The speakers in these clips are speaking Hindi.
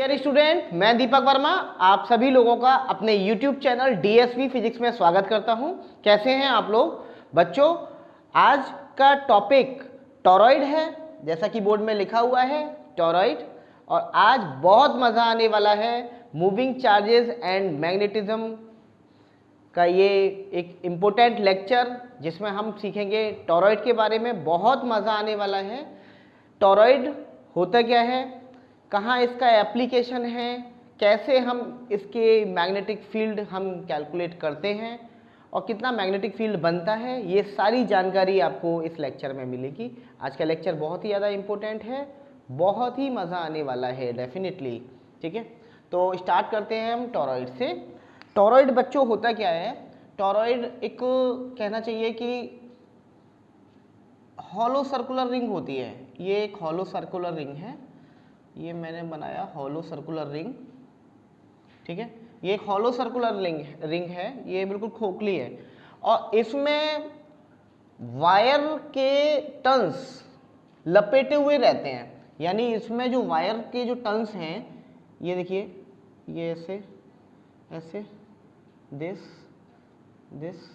डियर स्टूडेंट, मैं दीपक वर्मा आप सभी लोगों का अपने YouTube चैनल DSV फिजिक्स में स्वागत करता हूं। कैसे हैं आप लोग बच्चों? आज का टॉपिक टॉरॉइड है, जैसा कि बोर्ड में लिखा हुआ है टॉरॉइड। और आज बहुत मज़ा आने वाला है मूविंग चार्जेस एंड मैग्नेटिज्म का ये एक इम्पोर्टेंट लेक्चर, जिसमें हम सीखेंगे टॉरॉइड के बारे में। बहुत मज़ा आने वाला है। टॉरॉइड होता क्या है, कहाँ इसका एप्लीकेशन है, कैसे हम इसके मैग्नेटिक फील्ड हम कैलकुलेट करते हैं और कितना मैग्नेटिक फील्ड बनता है, ये सारी जानकारी आपको इस लेक्चर में मिलेगी। आज का लेक्चर बहुत ही ज़्यादा इम्पोर्टेंट है, बहुत ही मज़ा आने वाला है डेफिनेटली। ठीक है, तो स्टार्ट करते हैं हम टॉरॉइड से। टॉरॉइड बच्चों होता क्या है? टॉरॉइड एक कहना चाहिए कि हॉलो सर्कुलर रिंग होती है। ये एक हॉलो सर्कुलर रिंग है, ये मैंने बनाया हॉलो सर्कुलर रिंग। ठीक है, ये एक हॉलो सर्कुलर रिंग है, ये बिल्कुल खोखली है और इसमें वायर के टर्न्स लपेटे हुए रहते हैं। यानी इसमें जो वायर के जो टर्न्स हैं, ये देखिए, ये ऐसे ऐसे दिस दिस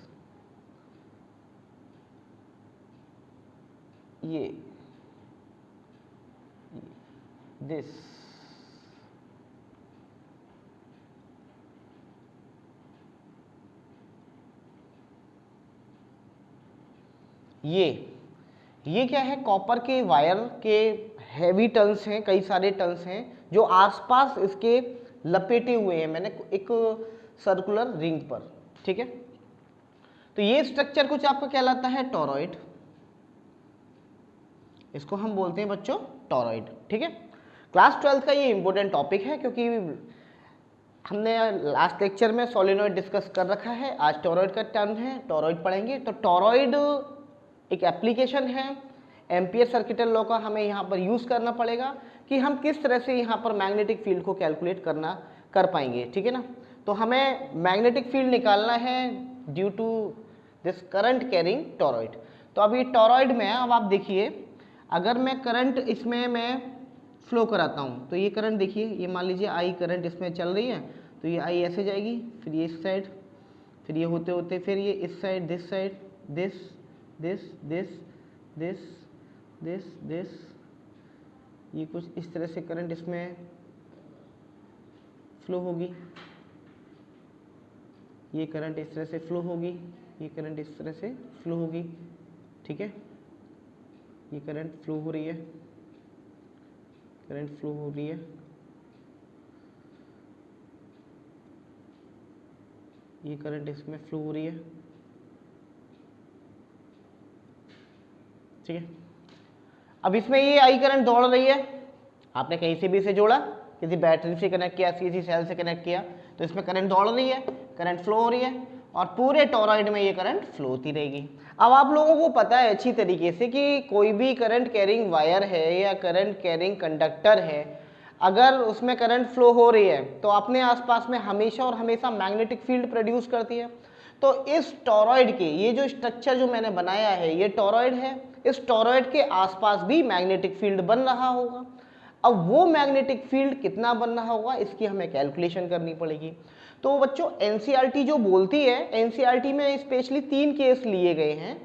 ये दिस, ये क्या है? कॉपर के वायर के हैवी टर्न्स हैं, कई सारे टर्न्स हैं जो आसपास इसके लपेटे हुए हैं मैंने एक सर्कुलर रिंग पर। ठीक है, तो ये स्ट्रक्चर कुछ आपका कहलाता है टॉरॉइड। इसको हम बोलते हैं बच्चों टॉरॉइड। ठीक है, क्लास 12 का ये इंपॉर्टेंट टॉपिक है क्योंकि हमने लास्ट लेक्चर में सोलेनॉइड डिस्कस कर रखा है। आज टॉरॉइड का टर्म है, टॉरॉइड पढ़ेंगे। तो टॉरॉइड एक एप्लीकेशन है, एम्पियर सर्किटल लॉ का हमें यहाँ पर यूज़ करना पड़ेगा कि हम किस तरह से यहाँ पर मैग्नेटिक फील्ड को कैलकुलेट कर पाएंगे। ठीक है ना, तो हमें मैग्नेटिक फील्ड निकालना है due to this current carrying toroid. तो अब ये टॉरॉइड में अब आप देखिए, अगर मैं करंट इसमें मैं फ्लो कराता हूँ तो ये करंट देखिए, ये मान लीजिए आई करंट इसमें चल रही है, तो ये आई ऐसे जाएगी, फिर ये इस साइड, फिर ये होते होते फिर ये इस side, this side, this this this this this this, ये कुछ इस तरह से करंट इसमें फ्लो होगी, ये करंट इस तरह से फ्लो होगी, ये करंट इस तरह से फ्लो होगी। ठीक है, ये करंट फ्लो हो रही है, करंट फ्लो हो रही है, ये करंट इसमें फ्लो हो रही है। ठीक है, अब इसमें ये आई करंट दौड़ रही है, आपने कहीं से भी इसे जोड़ा, किसी बैटरी से कनेक्ट किया, किसी सेल से कनेक्ट किया, तो इसमें करंट दौड़ रही है, करंट फ्लो हो रही है और पूरे टॉरॉइड में ये करंट फ्लो होती रहेगी। अब आप लोगों को पता है अच्छी तरीके से कि कोई भी करंट कैरिंग वायर है या करंट कैरिंग कंडक्टर है, अगर उसमें करंट फ्लो हो रही है तो अपने आसपास में हमेशा और हमेशा मैग्नेटिक फील्ड प्रोड्यूस करती है। तो इस टॉरॉइड के ये जो स्ट्रक्चर जो मैंने बनाया है, ये टॉरॉइड है, इस टॉरॉइड के आसपास भी मैग्नेटिक फील्ड बन रहा होगा। अब वो मैग्नेटिक फील्ड कितना बन रहा होगा, इसकी हमें कैलकुलेशन करनी पड़ेगी। तो बच्चों एनसीईआरटी जो बोलती है, एनसीईआरटी में स्पेशली 3 केस लिए गए हैं।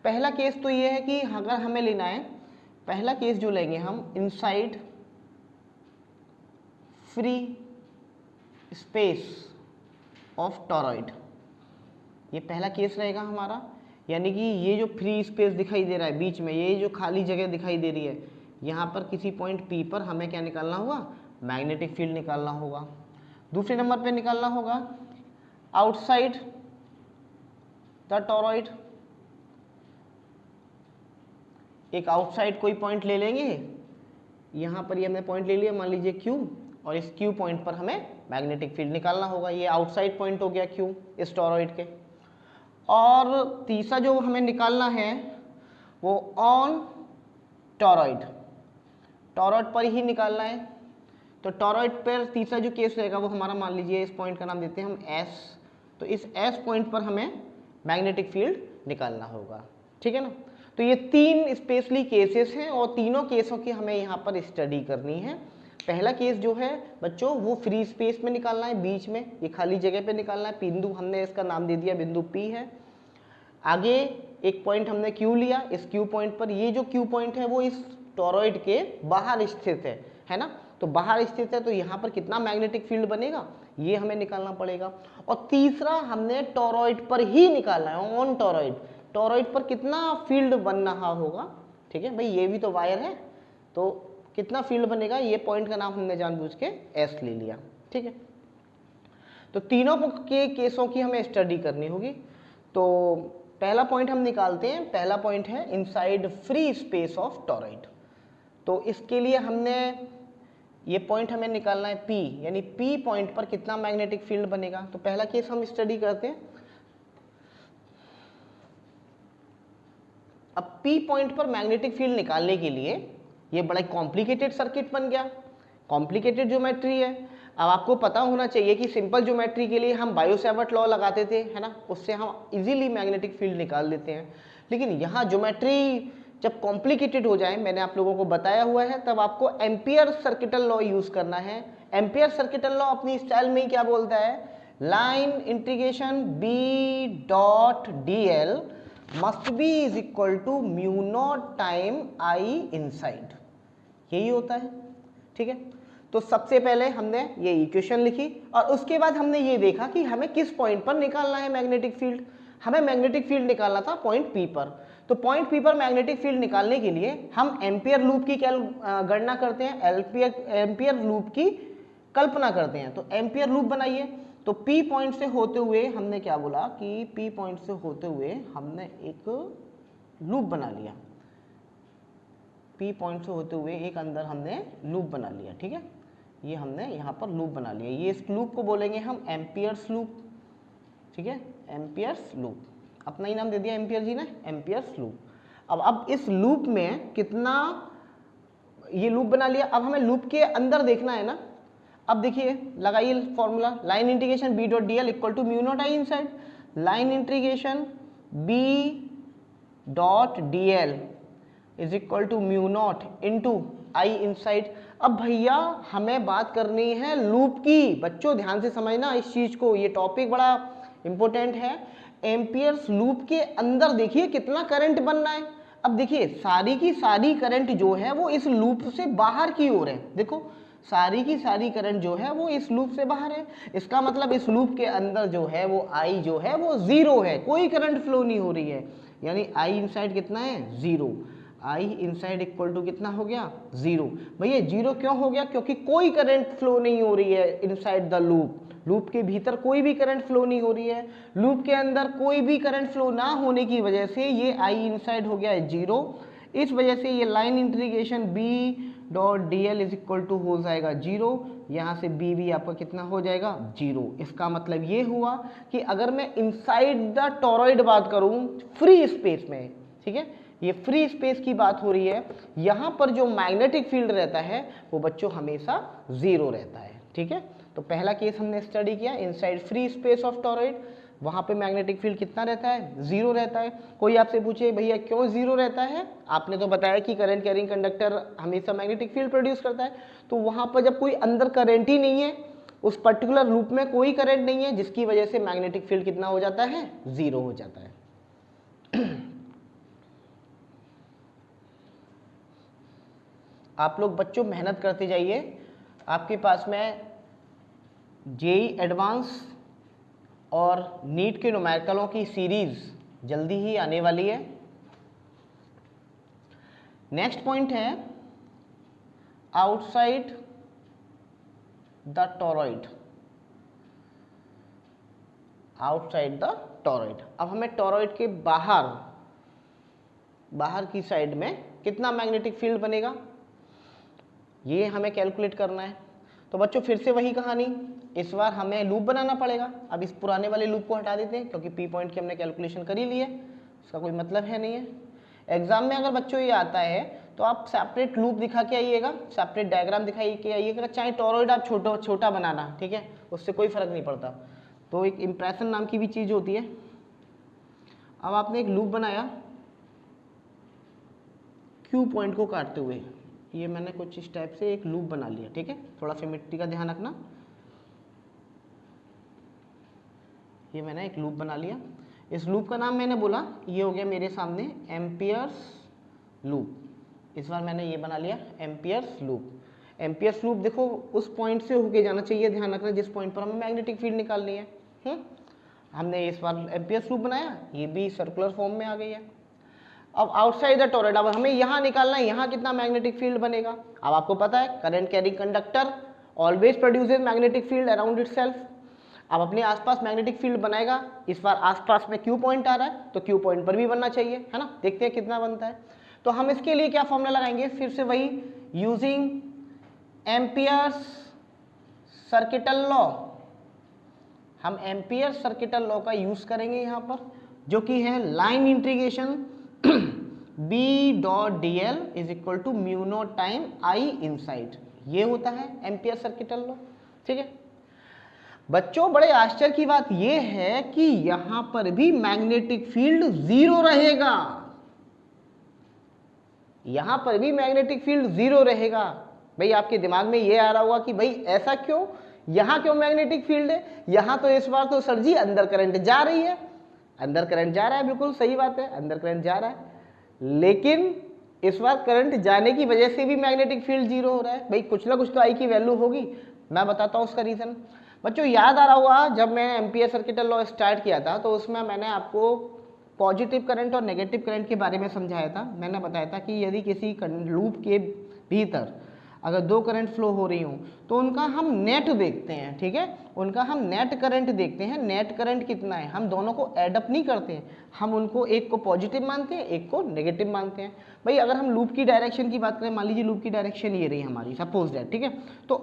पहला केस तो ये है कि अगर हमें लेना है, पहला केस जो लेंगे हम, inside free space of torrid, ये पहला केस रहेगा हमारा। यानी कि ये जो फ्री स्पेस दिखाई दे रहा है बीच में, ये जो खाली जगह दिखाई दे रही है, यहाँ पर किसी पॉइंट P पर हमें क्या निकालना होगा? मैग्नेटिक फील्ड निकालना होगा। दूसरे नंबर पे निकालना होगा आउटसाइड द टॉरॉइड, एक आउटसाइड कोई पॉइंट ले लेंगे, यहाँ पर ये हमने पॉइंट ले लिया, मान लीजिए Q, और इस Q पॉइंट पर हमें मैग्नेटिक फील्ड निकालना होगा। ये आउटसाइड पॉइंट हो गया Q इस टॉरॉइड के। और तीसरा जो हमें निकालना है वो ऑन टॉरॉइड, टॉरॉइड पर ही निकालना है। तो टॉरॉइड पर तीसरा जो केस रहेगा वो हमारा, मान लीजिए इस पॉइंट का नाम देते हैं हम S, तो इस S पॉइंट पर हमें मैग्नेटिक फील्ड निकालना होगा। ठीक है ना, तो ये 3 स्पेशली केसेस हैं और तीनों केसों की हमें यहाँ पर स्टडी करनी है। पहला केस जो है बच्चों वो फ्री स्पेस में निकालना है, बीच में ये खाली जगह पे निकालना है। बिंदु हमने इसका नाम दे दिया बिंदु P है। आगे एक पॉइंट हमने Q लिया, इस Q पॉइंट पर, ये जो Q पॉइंट है वो इस टॉरॉइड के बाहर स्थित है ना। तो बाहर स्थित है तो यहाँ पर कितना मैग्नेटिक फील्ड बनेगा ये हमें निकालना पड़ेगा। और तीसरा हमने टॉरॉइड पर ही निकालना है, ऑन टॉरॉइड, टॉरॉइड पर कितना फील्ड बन रहा होगा। ठीक है भाई, ये भी तो वायर है तो कितना फील्ड बनेगा, ये पॉइंट का नाम हमने जानबूझ के S ले लिया। ठीक है, तो तीनों के केसों की हमें स्टडी करनी होगी। तो पहला पॉइंट हम निकालते हैं, पहला पॉइंट है inside free space of torrid. तो इसके लिए हमने ये पॉइंट हमें निकालना है P, यानी P पॉइंट पर कितना मैग्नेटिक फील्ड बनेगा। तो पहला केस हम स्टडी करते हैं। अब P पॉइंट पर मैग्नेटिक फील्ड निकालने के लिए ये बड़ा कॉम्प्लिकेटेड सर्किट बन गया, कॉम्प्लिकेटेड ज्योमेट्री है। अब आपको पता होना चाहिए कि सिंपल ज्योमेट्री के लिए हम बायो-सैवर्ट लॉ लगाते थे, है ना, उससे हम इजीली मैग्नेटिक फील्ड निकाल लेते हैं। लेकिन यहाँ ज्योमेट्री जब कॉम्प्लिकेटेड हो जाए, मैंने आप लोगों को बताया हुआ है, तब आपको एम्पियर सर्किटल लॉ यूज करना है। एम्पियर सर्किटल लॉ अपनी स्टाइल में ही क्या बोलता है, line integration B dot D L must be is equal to mu naught time I inside, यही होता है। ठीक है, तो सबसे पहले हमने ये इक्वेशन लिखी और उसके बाद हमने ये देखा कि हमें किस पॉइंट पर निकालना है मैग्नेटिक फील्ड। हमें मैग्नेटिक फील्ड निकालना था पॉइंट P पर। तो पॉइंट P पर मैग्नेटिक फील्ड निकालने के लिए हम एम्पियर लूप की गणना करते हैं, एम्पियर लूप की कल्पना करते हैं। तो एम्पियर लूप बनाइए। तो P पॉइंट से होते हुए हमने क्या बोला कि P पॉइंट से होते हुए हमने एक लूप बना लिया, P पॉइंट से होते हुए एक अंदर हमने लूप बना लिया। ठीक है, ये हमने यहाँ पर लूप बना लिया, ये इस लूप को बोलेंगे हम एम्पियर्स लूप। ठीक है, एम्पियर्स लूप, अपना ही नाम दे दिया एम्पियर जी ने, एम्पियर्स लूप। अब इस लूप में कितना, ये लूप बना लिया। अब हमें लूप के अंदर देखना है ना। अब देखिए, लगाइए formula, line integration B dot D L equal to mu naught I inside. Line integration B dot D L is equal to mu not into I inside. अब भैया हमें बात करनी है लूप की, बच्चों ध्यान से समझना इस चीज को, ये टॉपिक बड़ा इंपॉर्टेंट है। एम्पियर्स लूप के अंदर देखिए कितना करंट बनना है। अब देखिए सारी की सारी करंट जो है वो इस लूप से बाहर की ओर है। देखो सारी की सारी करंट जो है वो इस लूप से बाहर है। इसका मतलब इस लूप के अंदर जो है वो आई जो है वो जीरो है, कोई करंट फ्लो नहीं हो रही है। यानी आई इनसाइड कितना है, zero. I inside equal to कितना हो गया, जीरो। भैया जीरो क्यों हो गया, क्योंकि कोई करंट फ्लो नहीं हो रही है इनसाइड द लूप। लूप के भीतर कोई भी करंट फ्लो नहीं हो रही है, लूप के अंदर कोई भी करंट फ्लो ना होने की वजह से ये आई इनसाइड हो गया है जीरो। इस वजह से ये line integration B dot D L is equal to हो जाएगा जीरो। यहाँ से बी भी आपका कितना हो जाएगा, जीरो। इसका मतलब ये हुआ कि अगर मैं इनसाइड द टॉरॉइड बात करूँ फ्री स्पेस में, ठीक है, ये फ्री स्पेस की बात हो रही है, यहाँ पर जो मैग्नेटिक फील्ड रहता है वो बच्चों हमेशा जीरो रहता है। ठीक है, तो पहला केस हमने स्टडी किया inside free space of torrid, वहाँ पे मैग्नेटिक फील्ड कितना रहता है, जीरो रहता है। कोई आपसे पूछे भैया क्यों जीरो रहता है, आपने तो बताया कि करंट कैरिंग कंडक्टर हमेशा मैग्नेटिक फील्ड प्रोड्यूस करता है। तो वहाँ पर जब कोई अंदर करंट ही नहीं है, उस पर्टिकुलर लूप में कोई करंट नहीं है, जिसकी वजह से मैग्नेटिक फील्ड कितना हो जाता है, जीरो हो जाता है। आप लोग बच्चों मेहनत करते जाइए, आपके पास में जेई एडवांस और नीट के न्यूमेरिकलों की सीरीज जल्दी ही आने वाली है। नेक्स्ट पॉइंट है outside the torrid, outside the torrid. अब हमें टॉरॉइड के बाहर की साइड में कितना मैग्नेटिक फील्ड बनेगा ये हमें कैलकुलेट करना है। तो बच्चों फिर से वही कहानी, इस बार हमें लूप बनाना पड़ेगा। अब इस पुराने वाले लूप को हटा देते हैं क्योंकि पी पॉइंट की हमने कैलकुलेशन कर ही ली है, उसका कोई मतलब है नहीं है। एग्जाम में अगर बच्चों ये आता है तो आप सेपरेट लूप दिखा के आइएगा, सेपरेट डायग्राम दिखाई के आइएगा, चाहे टॉरॉइड आप छोटा बनाना, ठीक है, उससे कोई फर्क नहीं पड़ता। तो एक इम्प्रेशन नाम की भी चीज़ होती है। अब आपने एक लूप बनाया क्यू पॉइंट को काटते हुए, ये मैंने कुछ इस टाइप से एक लूप बना लिया, ठीक है, थोड़ा सिमेट्री का ध्यान रखना। ये मैंने एक लूप बना लिया, इस लूप का नाम मैंने बोला, ये हो गया मेरे सामने एम्पियर्स लूप। इस बार मैंने ये बना लिया एम्पियर्स लूप। एम्पियर्स लूप देखो उस पॉइंट से होके जाना चाहिए, ध्यान रखना, जिस पॉइंट पर हमें मैग्नेटिक फील्ड निकालनी है। हमने इस बार एम्पियर्स लूप बनाया, ये भी सर्कुलर फॉर्म में आ गई है। अब आउटसाइड द टोरॉइड, अब हमें यहाँ निकालना है, यहाँ कितना मैग्नेटिक फील्ड बनेगा। अब आपको पता है current carrying conductor always produces magnetic field around itself. अब अपने आसपास मैग्नेटिक फील्ड बनाएगा, इस बार आसपास में क्यू पॉइंट आ रहा है तो क्यू पॉइंट पर भी बनना चाहिए, है ना। देखते हैं कितना बनता है। तो हम इसके लिए क्या फॉर्मूला लगाएंगे, फिर से वही यूजिंग एम्पियर्स सर्किटल लॉ। हम एम्पियर सर्किटल लॉ का यूज करेंगे यहाँ पर, जो कि है line integration B dot D L is equal to mu naught time I inside. ये होता है एम्पियर सर्किटल लॉ, ठीक है बच्चों। बड़े आश्चर्य की बात यह है कि यहां पर भी मैग्नेटिक फील्ड जीरो रहेगा, यहां पर भी मैग्नेटिक फील्ड जीरो रहेगा। भाई आपके दिमाग में यह आ रहा होगा कि भाई ऐसा क्यों, यहां क्यों मैग्नेटिक फील्ड है। यहां तो इस बार तो सर जी अंदर करंट जा रही है, अंदर करंट जा रहा है, बिल्कुल सही बात है, अंदर करंट जा रहा है, लेकिन इस बार करंट जाने की वजह से भी मैग्नेटिक फील्ड जीरो हो रहा है। भाई कुछ ना कुछ तो आई की वैल्यू होगी, मैं बताता हूं उसका रीजन। बच्चों याद आ रहा होगा जब मैंने एम्पियर सर्किटल लॉ स्टार्ट किया था तो उसमें मैंने आपको पॉजिटिव करंट और नेगेटिव करंट के बारे में समझाया था। मैंने बताया था कि यदि किसी लूप के भीतर अगर दो करंट फ्लो हो रही हूँ तो उनका हम नेट देखते हैं, ठीक है, उनका हम नेट करंट देखते हैं। नेट करंट कितना है, हम दोनों को एडअप नहीं करते हैं, हम उनको एक को पॉजिटिव मानते हैं एक को नेगेटिव मानते हैं। भाई अगर हम लूप की डायरेक्शन की बात करें, मान लीजिए लूप की डायरेक्शन ये रही हमारी, सपोज दैट, ठीक है। तो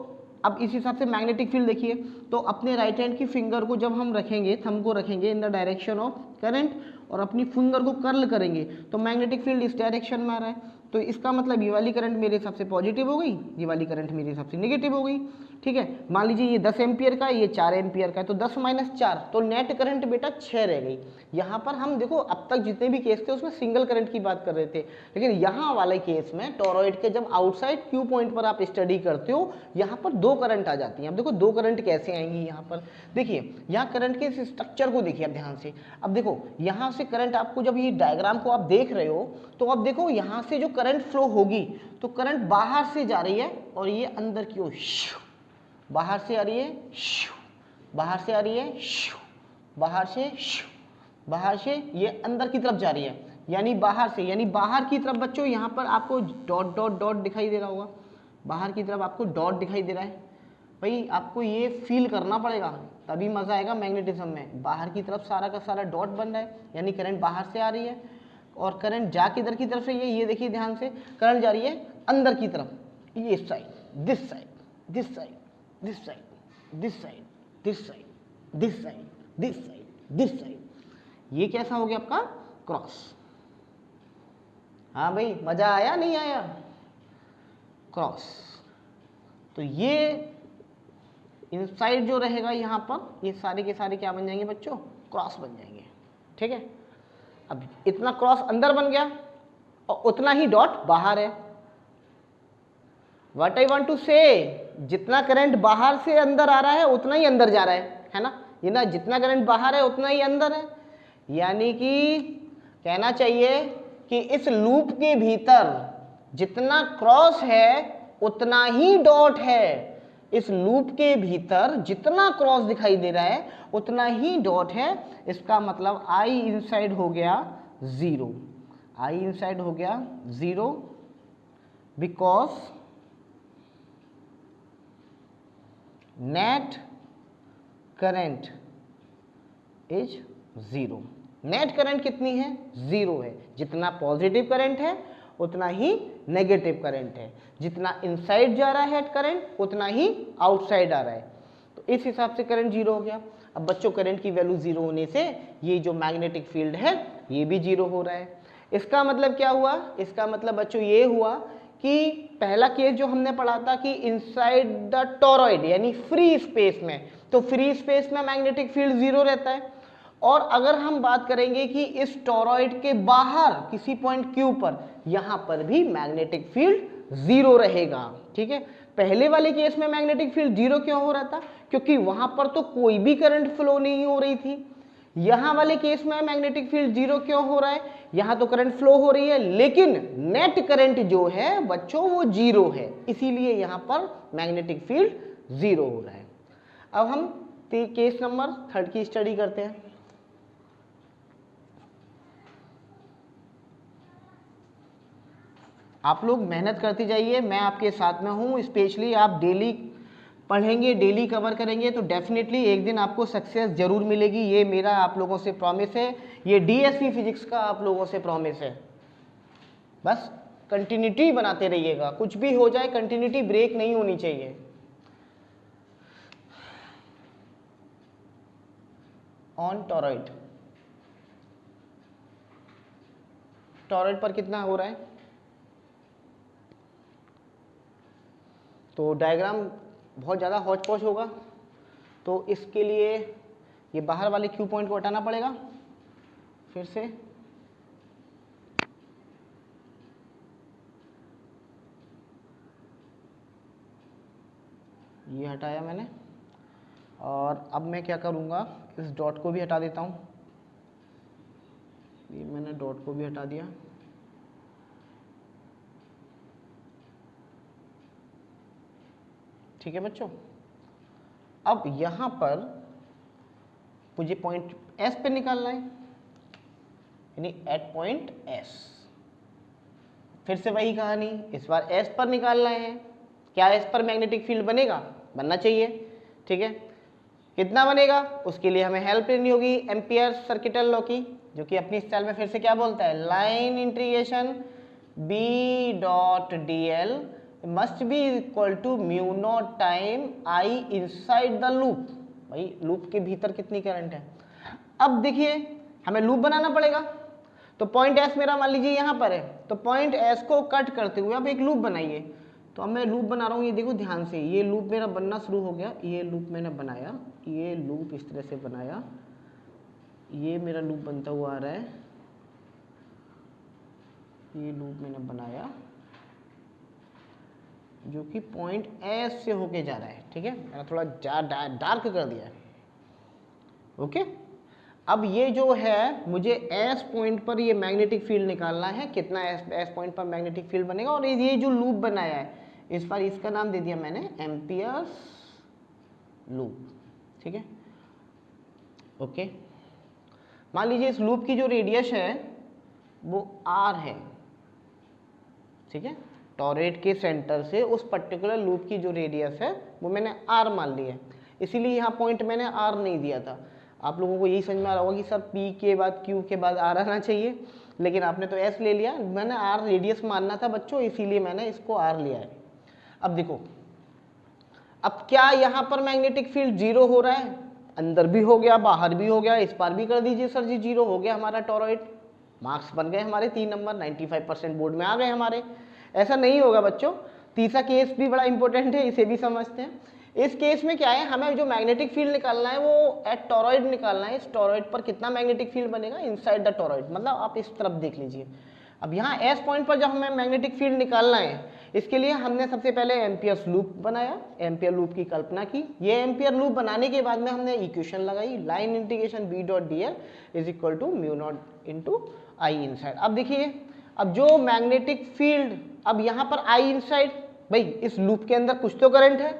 अब इस हिसाब से मैग्नेटिक फील्ड देखिए, तो अपने राइट हैंड की फिंगर को जब हम रखेंगे, थंब को रखेंगे in the direction of current और अपनी फिंगर को कर्ल करेंगे तो मैग्नेटिक फील्ड इस डायरेक्शन में आ रहा है। तो इसका मतलब ये वाली करंट मेरे हिसाब से पॉजिटिव हो गई, ये वाली करंट मेरे हिसाब से नेगेटिव हो गई, ठीक है। मान लीजिए ये 10 एम्पियर का है, ये 4 एम्पियर का है, तो 10 माइनस 4 तो नेट करंट बेटा 6 रह गई। यहाँ पर हम देखो अब तक जितने भी केस थे उसमें सिंगल करंट की बात कर रहे थे, लेकिन यहाँ वाले केस में टोरॉइड के जब आउटसाइड क्यू पॉइंट पर आप स्टडी करते हो यहाँ पर दो करंट आ जाती हैं। अब देखो दो करंट कैसे आएंगी, यहाँ पर देखिए, यहाँ करंट के इस स्ट्रक्चर को देखिए आप ध्यान से। अब देखो यहाँ से करंट आपको जब ये डायग्राम को आप देख रहे हो तो अब देखो यहाँ से जो करंट फ्लो होगी तो करंट बाहर से जा रही है और ये अंदर की ओर बाहर से आ रही है, बाहर से आ रही है, बाहर से ये अंदर की तरफ जा रही है, यानी बाहर से, यानी बाहर की तरफ। बच्चों यहाँ पर आपको डॉट डॉट डॉट दिखाई दे रहा होगा, बाहर की तरफ आपको डॉट दिखाई दे रहा है। भाई आपको ये फील करना पड़ेगा तभी मजा आएगा मैग्नेटिज्म में। बाहर की तरफ सारा का सारा डॉट बन रहा है, यानी करंट बाहर से आ रही है और करंट जा किधर की तरफ से, ये देखिए ध्यान से, करंट जा रही है अंदर की तरफ, ये इस side, this side, this side, this side, this side, this side, this side, this side, this side. ये कैसा हो गया आपका क्रॉस। हाँ भाई मजा आया नहीं आया, क्रॉस। तो ये इनसाइड जो रहेगा यहाँ पर, ये सारे के सारे क्या बन जाएंगे बच्चों, क्रॉस बन जाएंगे, ठीक है। अब इतना क्रॉस अंदर बन गया और उतना ही डॉट बाहर है। व्हाट आई वांट टू से, जितना करंट बाहर से अंदर आ रहा है उतना ही अंदर जा रहा है ना, ये ना, जितना करंट बाहर है उतना ही अंदर है। यानी कि कहना चाहिए कि इस लूप के भीतर जितना क्रॉस है उतना ही डॉट है। इस लूप के भीतर जितना क्रॉस दिखाई दे रहा है उतना ही डॉट है। इसका मतलब आई इनसाइड हो गया 0, आई इनसाइड हो गया 0 because net current is 0। Net current कितनी है, 0 है। जितना पॉजिटिव करंट है उतना ही नेगेटिव करंट है, जितना इनसाइड जा रहा है करंट उतना ही आउटसाइड आ रहा है। तो इस हिसाब से करंट 0 हो गया। अब बच्चों करंट की वैल्यू 0 होने से ये जो मैग्नेटिक फील्ड है ये भी 0 हो रहा है। इसका मतलब क्या हुआ, इसका मतलब बच्चों ये हुआ कि पहला केस जो हमने पढ़ा था कि इनसाइड द टोरॉइड यानी फ्री स्पेस में, तो फ्री स्पेस में मैग्नेटिक फील्ड 0 रहता है। और अगर हम बात करेंगे कि इस टोरॉइड के बाहर किसी पॉइंट क्यू पर, यहां पर भी मैग्नेटिक फील्ड जीरो रहेगा। ठीक है, पहले वाले केस में मैग्नेटिक फील्ड जीरो क्यों हो रहा था? क्योंकि वहां पर तो कोई भी करंट फ्लो नहीं हो रही थी। यहां वाले केस में मैग्नेटिक फील्ड जीरो क्यों हो रहा है? यहां तो करंट फ्लो हो रही है, लेकिन नेट करंट जो है बच्चों वो जीरो है, इसीलिए यहां पर मैग्नेटिक फील्ड जीरो हो रहा है। अब हम केस नंबर 3 की स्टडी करते हैं। आप लोग मेहनत करते जाइए, मैं आपके साथ में हूँ। स्पेशली आप डेली पढ़ेंगे, डेली कवर करेंगे तो डेफिनेटली एक दिन आपको सक्सेस जरूर मिलेगी। ये मेरा आप लोगों से प्रॉमिस है, ये डीएसवी फिजिक्स का आप लोगों से प्रॉमिस है। बस कंटिन्यूटी बनाते रहिएगा, कुछ भी हो जाए कंटिन्यूटी ब्रेक नहीं होनी चाहिए। ऑन टॉरॉइड, टॉरॉइड पर कितना हो रहा है? तो डायग्राम बहुत ज़्यादा हौच पौच होगा, तो इसके लिए ये बाहर वाले क्यू पॉइंट को हटाना पड़ेगा। फिर से ये हटाया मैंने, और अब मैं क्या करूँगा, इस डॉट को भी हटा देता हूँ। ये मैंने डॉट को भी हटा दिया। ठीक है बच्चों, अब यहाँ पर मुझे पॉइंट एस पे निकालना है, यानी एट पॉइंट एस। फिर से वही कहानी, इस बार एस पर निकालना है। क्या एस पर मैग्नेटिक फील्ड बनेगा? बनना चाहिए। ठीक है, कितना बनेगा? उसके लिए हमें हेल्प लेनी होगी एम्पियर सर्किटल लॉ की, जो कि अपनी स्टाइल में फिर से क्या बोलता है, line integration B dot D L must be equal to mu naught time I inside the loop. भाई लूप के भीतर कितनी करंट है? अब देखिए हमें लूप बनाना पड़ेगा, तो पॉइंट एस मेरा मान लीजिए यहाँ पर है, तो पॉइंट एस को कट करते हुए अब एक लूप बनाइए। तो अब मैं लूप बना रहा हूँ, ये देखो ध्यान से, ये लूप मेरा बनना शुरू हो गया। ये लूप मैंने बनाया, ये लूप इस तरह से बनाया, ये मेरा लूप बनता हुआ आ रहा है, ये लूप मैंने बनाया जो कि पॉइंट एस से होके जा रहा है। ठीक है, मैंने थोड़ा डार्क कर दिया है। ओके, अब ये जो है मुझे एस पॉइंट पर ये मैग्नेटिक फील्ड निकालना है, कितना एस पॉइंट पर मैग्नेटिक फील्ड बनेगा। और ये जो लूप बनाया है, इस बार इसका नाम दे दिया मैंने एम्पियर्स लूप। ठीक है, ओके, मान लीजिए इस लूप की जो रेडियस है वो आर है। ठीक है, टॉरॉइड के सेंटर से उस पर्टिकुलर लूप की जो रेडियस है वो मैंने आर मान ली है, इसीलिए यहाँ पॉइंट मैंने आर नहीं दिया था। आप लोगों को यही समझ में आ रहा होगा कि सर पी के बाद क्यू के बाद आर आना चाहिए, लेकिन आपने तो एस ले लिया। मैंने आर रेडियस मानना था बच्चों, इसीलिए मैंने इसको आर लिया है। अब देखो, अब क्या यहाँ पर मैग्नेटिक फील्ड जीरो हो रहा है? अंदर भी हो गया, बाहर भी हो गया, इस पार भी कर दीजिए सर जी, जीरो हो गया हमारा टॉरॉइड। मार्क्स बन गए हमारे 3 नंबर, 95% बोर्ड में आ गए हमारे। ऐसा नहीं होगा बच्चों, तीसरा केस भी बड़ा इंपॉर्टेंट है, इसे भी समझते हैं। इस केस में क्या है, हमें जो मैग्नेटिक फील्ड निकालना है वो एट टॉरॉइड निकालना है। इस टॉरॉइड पर कितना मैग्नेटिक फील्ड बनेगा इनसाइड द टॉरॉइड, मतलब आप इस तरफ देख लीजिए। अब यहाँ एस पॉइंट पर जब हमें मैग्नेटिक फील्ड निकालना है, इसके लिए हमने सबसे पहले एम्पियर लूप बनाया, एम्पियर लूप की कल्पना की। ये एम्पियर लूप बनाने के बाद में हमने इक्वेशन लगाई, line integration B dot D L is equal to mu not into I inside. अब देखिए, अब जो मैग्नेटिक फील्ड, अब यहाँ पर आई इनसाइड, भाई इस लूप के अंदर कुछ तो करंट है।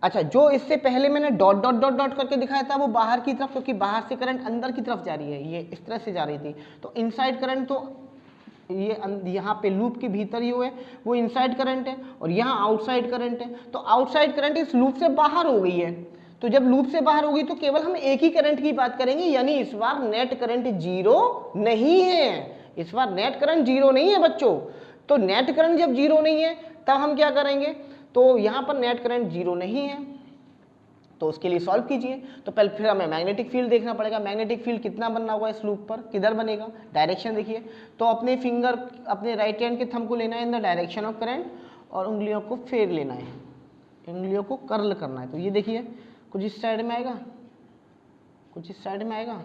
अच्छा, जो इससे पहले मैंने डॉट डॉट डॉट डॉट करके दिखाया था वो बाहर की तरफ, क्योंकि बाहर से करंट अंदर की तरफ जा रही है, ये इस तरह से जा रही थी, तो इनसाइड करंट तो ये यहाँ पे लूप के भीतर ही हुए, वो इनसाइड करंट है, और यहाँ आउटसाइड करंट है। तो आउटसाइड करंट इस लूप से बाहर हो गई है, तो जब लूप से बाहर होगी तो केवल हम एक ही करंट की बात करेंगे, यानी इस बार नेट करंट जीरो नहीं है। इस बार नेट करंट जीरो नहीं है बच्चों। तो नेट करंट जब जीरो नहीं है तब हम क्या करेंगे, तो यहाँ पर नेट करंट जीरो नहीं है, तो उसके लिए सॉल्व कीजिए। तो पहले फिर हमें मैग्नेटिक फील्ड देखना पड़ेगा। मैग्नेटिक फील्ड कितना बनना होगा इस लूप पर, किधर बनेगा, डायरेक्शन देखिए। तो अपने फिंगर, अपने राइट हैंड के थंब को लेना है in the direction of current, और उंगलियों को फेर लेना है, उंगलियों को कर्ल करना है। तो ये देखिए, कुछ इस साइड में आएगा, कुछ इस साइड में आएगा,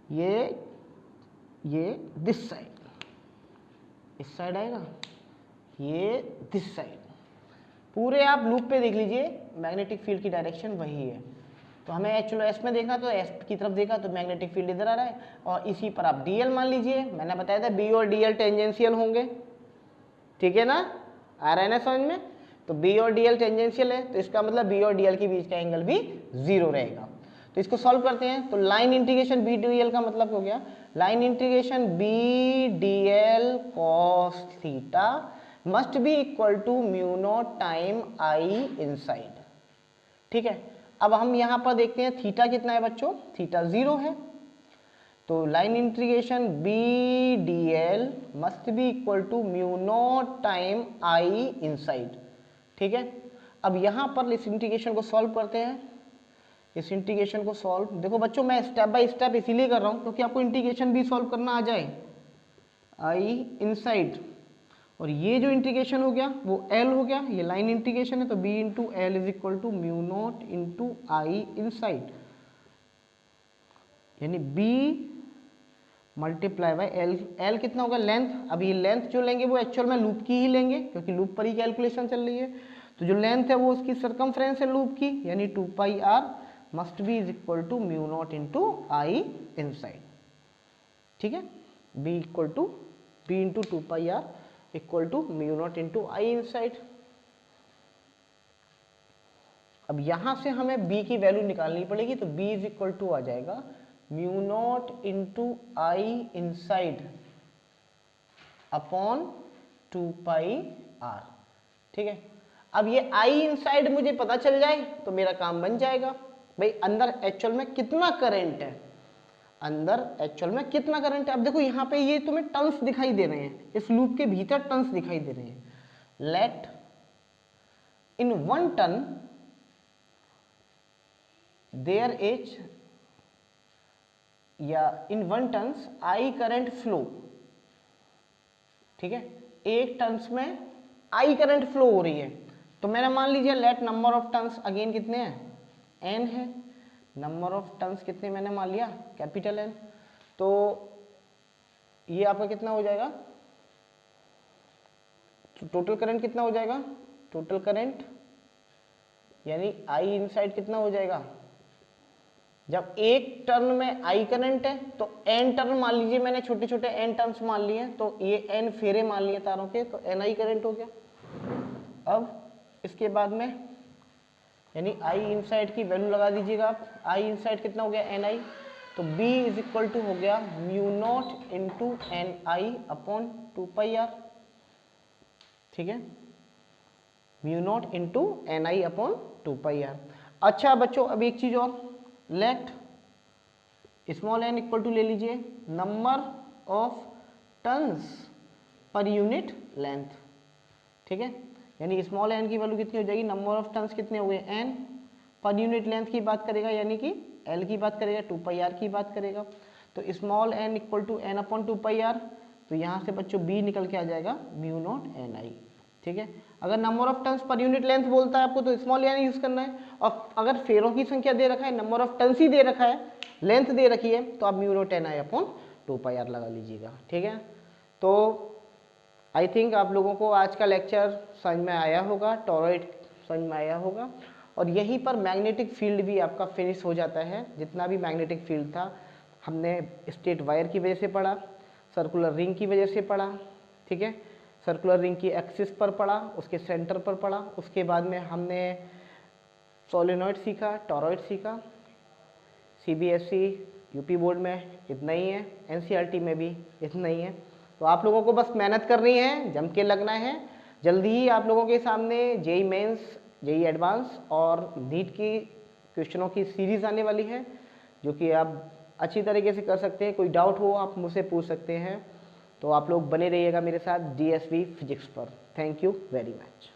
ये दिस साइड, इस साइड आएगा, ये दिस साइड, पूरे आप लूप पे देख लीजिए मैग्नेटिक फील्ड की डायरेक्शन वही है। तो हमें एक्चुअली एस में देखना, तो एस की तरफ देखा तो मैग्नेटिक फील्ड इधर आ रहा है, और इसी पर आप डीएल मान लीजिए। मैंने बताया था बी और डीएल टेंजेंशियल होंगे, ठीक है ना, आ रहा है ना समझ में। तो बी और डीएल टेंजेंशियल है, तो इसका मतलब बी और डीएल के बीच का एंगल भी 0 रहेगा। तो इसको सॉल्व करते हैं। तो लाइन इंटीग्रेशन बी डीएल का मतलब हो गया line integration B DL cos theta must be equal to mu naught time I inside, ठीक है। अब हम यहां पर देखते हैं थीटा कितना है बच्चों, थीटा 0 है। तो line integration B DL must be equal to mu naught time I inside, ठीक है। अब यहां पर इस इंटीग्रेशन को सॉल्व करते हैं। इस इंटीग्रेशन को सॉल्व, देखो बच्चों मैं स्टेप बाय स्टेप इसीलिए कर रहा हूं क्योंकि आपको इंटीग्रेशन भी सॉल्व करना आ जाए। आई इनसाइड, और ये जो इंटीग्रेशन हो गया वो एल हो गया, ये लाइन इंटीग्रेशन है, तो B into L is equal to mu not into I inside, यानी B multiply by L. L कितना होगा, लेंथ। अब ये लेंथ जो लेंगे वो एक्चुअल में लूप की ही लेंगे क्योंकि लूप पर ही कैलकुलेशन चल रही है। तो जो लेंथ है वो उसकी सर्कमफ्रेंस है लूप की, यानी 2 pi R must be is equal to mu not into I inside, ठीक है। B equal to B into 2 pi R equal to mu not into I inside. अब यहां से हमें b की वैल्यू निकालनी पड़ेगी, तो b इज इक्वल टू आ जाएगा mu not into I inside upon 2 pi R, ठीक है। अब ये आई इनसाइड मुझे पता चल जाए तो मेरा काम बन जाएगा। भाई अंदर एक्चुअल में कितना करंट है, अंदर एक्चुअल में कितना करंट है। अब देखो यहाँ पे ये तुम्हें टर्न्स दिखाई दे रहे हैं, इस लूप के भीतर टर्न्स दिखाई दे रहे हैं। Let in 1 turn there is, या in 1 turns I current flow, ठीक है। एक टर्न्स में आई करंट फ्लो हो रही है, तो मैंने मान लीजिए let number of turns again कितने हैं, एन है। नंबर ऑफ टर्न्स कितने मैंने मान लिया, कैपिटल एन। तो ये आपका कितना हो जाएगा, टोटल करंट कितना हो जाएगा, टोटल करंट यानी आई इनसाइड कितना हो जाएगा। जब एक टर्न में आई करंट है तो एन टर्न मान लीजिए, मैंने छोटे छोटे एन टर्न्स मान लिए, तो ये एन फेरे मान लिए तारों के, तो एन आई करंट हो गया। अब इसके बाद में यानी आई इनसाइड की वैल्यू लगा दीजिएगा आप। आई इनसाइड कितना हो गया, एन आई, तो B इज इक्वल टू हो गया mu not into N I upon 2 pi R, ठीक है। Mu not into N I upon 2 pi R. अच्छा बच्चों अब एक चीज और, let small N equal to ले लीजिए number of turns per unit length, ठीक है। यानी स्मॉल एन की वैल्यू कितनी हो जाएगी, नंबर ऑफ टर्न्स कितने हो गए एन, पर यूनिट लेंथ की बात करेगा यानी कि एल की बात करेगा, 2 पाई आर की बात करेगा। तो small N equal to N upon 2 pi R, तो यहाँ से बच्चों बी निकल के आ जाएगा म्यू नॉट एन आई, ठीक है। अगर number of turns per unit length बोलता है आपको तो स्मॉल एन यूज करना है, और अगर फेरों की संख्या दे रखा है, नंबर ऑफ टर्न्स ही दे रखा है, लेंथ दे रखी है, तो आप mu naught N I upon 2 pi R लगा लीजिएगा, ठीक है। तो आई थिंक आप लोगों को आज का लेक्चर समझ में आया होगा, टॉरॉइड समझ में आया होगा, और यहीं पर मैग्नेटिक फील्ड भी आपका फिनिश हो जाता है। जितना भी मैग्नेटिक फील्ड था हमने स्ट्रेट वायर की वजह से पढ़ा, सर्कुलर रिंग की वजह से पढ़ा, ठीक है। सर्कुलर रिंग की एक्सिस पर पढ़ा, उसके सेंटर पर पढ़ा, उसके बाद में हमने सोलेनॉइड सीखा, टॉरॉइड सीखा। CBSE यूपी बोर्ड में इतना ही है, NCERT में भी इतना ही है। तो आप लोगों को बस मेहनत करनी है, जम के लगना है। जल्दी ही आप लोगों के सामने JEE मेंस, JEE एडवांस और नीट की क्वेश्चनों की सीरीज आने वाली है, जो कि आप अच्छी तरीके से कर सकते हैं। कोई डाउट हो आप मुझसे पूछ सकते हैं। तो आप लोग बने रहिएगा मेरे साथ DSV फिजिक्स पर। Thank you very much.